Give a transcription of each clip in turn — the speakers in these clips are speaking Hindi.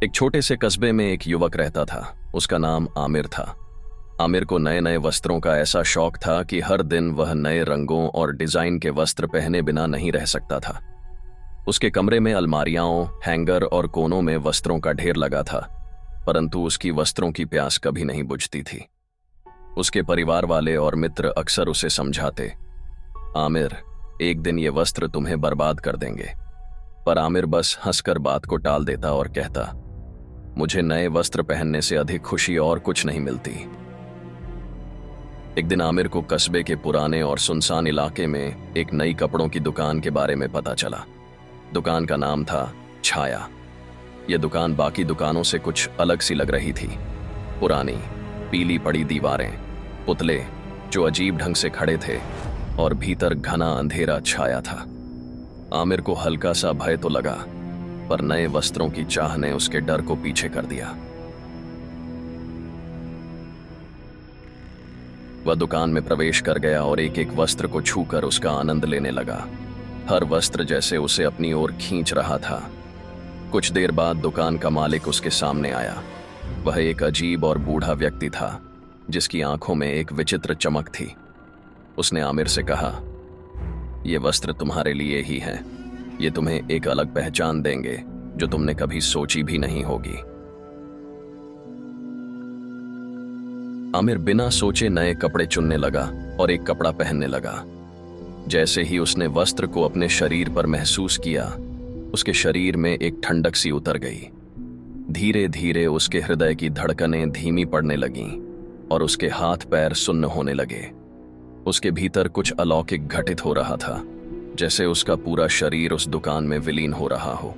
एक छोटे से कस्बे में एक युवक रहता था। उसका नाम आमिर था। आमिर को नए नए वस्त्रों का ऐसा शौक था कि हर दिन वह नए रंगों और डिजाइन के वस्त्र पहने बिना नहीं रह सकता था। उसके कमरे में अलमारियां, हैंगर और कोनों में वस्त्रों का ढेर लगा था, परंतु उसकी वस्त्रों की प्यास कभी नहीं बुझती थी। उसके परिवार वाले और मित्र अक्सर उसे समझाते, आमिर, एक दिन ये वस्त्र तुम्हें बर्बाद कर देंगे। पर आमिर बस हंसकर बात को टाल देता और कहता, मुझे नए वस्त्र पहनने से अधिक खुशी और कुछ नहीं मिलती। एक दिन आमिर को कस्बे के पुराने और सुनसान इलाके में एक नई कपड़ों की दुकान के बारे में पता चला। दुकान का नाम था छाया। यह दुकान बाकी दुकानों से कुछ अलग सी लग रही थी। पुरानी पीली पड़ी दीवारें, पुतले जो अजीब ढंग से खड़े थे और भीतर घना अंधेरा छाया था। आमिर को हल्का सा भय तो लगा, पर नए वस्त्रों की चाह ने उसके डर को पीछे कर दिया। वह दुकान में प्रवेश कर गया और एक एक वस्त्र को छूकर उसका आनंद लेने लगा। हर वस्त्र जैसे उसे अपनी ओर खींच रहा था। कुछ देर बाद दुकान का मालिक उसके सामने आया। वह एक अजीब और बूढ़ा व्यक्ति था, जिसकी आंखों में एक विचित्र चमक थी। उसने आमिर से कहा, ये वस्त्र तुम्हारे लिए ही हैं। ये तुम्हें एक अलग पहचान देंगे जो तुमने कभी सोची भी नहीं होगी। आमिर बिना सोचे नए कपड़े चुनने लगा और एक कपड़ा पहनने लगा। जैसे ही उसने वस्त्र को अपने शरीर पर महसूस किया, उसके शरीर में एक ठंडक सी उतर गई। धीरे धीरे उसके हृदय की धड़कनें धीमी पड़ने लगीं और उसके हाथ पैर सुन्न होने लगे। उसके भीतर कुछ अलौकिक घटित हो रहा था, जैसे उसका पूरा शरीर उस दुकान में विलीन हो रहा हो।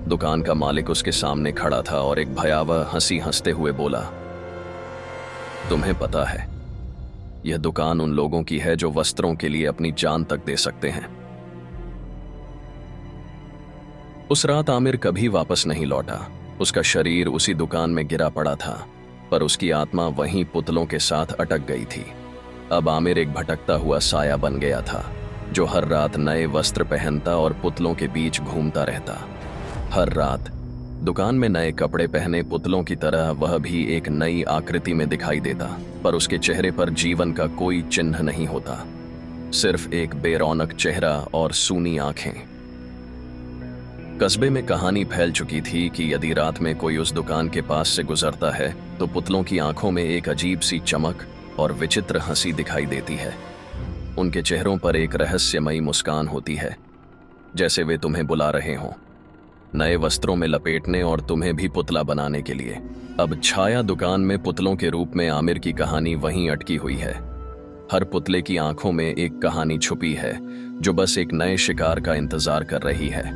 दुकान का मालिक उसके सामने खड़ा था और एक भयावह हंसी हंसते हुए बोला, तुम्हें पता है, यह दुकान उन लोगों की है जो वस्त्रों के लिए अपनी जान तक दे सकते हैं। उस रात आमिर कभी वापस नहीं लौटा। उसका शरीर उसी दुकान में गिरा पड़ा था, पर उसकी आत्मा वहीं पुतलों के साथ अटक गई थी। अब आमिर एक भटकता हुआ साया बन गया था, जो हर रात नए वस्त्र पहनता और पुतलों के बीच घूमता रहता। हर रात दुकान में नए कपड़े पहने पुतलों की तरह वह भी एक नई आकृति में दिखाई देता, पर उसके चेहरे पर जीवन का कोई चिन्ह नहीं होता, सिर्फ एक बेरौनक चेहरा और सूनी आंखें। कस्बे में कहानी फैल चुकी थी कि यदि रात में कोई उस दुकान के पास से गुजरता है तो पुतलों की आंखों में एक अजीब सी चमक और विचित्र हंसी दिखाई देती है। उनके चेहरों पर एक रहस्यमयी मुस्कान होती है, जैसे वे तुम्हें बुला रहे हों, नए वस्त्रों में लपेटने और तुम्हें भी पुतला बनाने के लिए। अब छाया दुकान में पुतलों के रूप में आमिर की कहानी वहीं अटकी हुई है। हर पुतले की आंखों में एक कहानी छुपी है, जो बस एक नए शिकार का इंतजार कर रही है।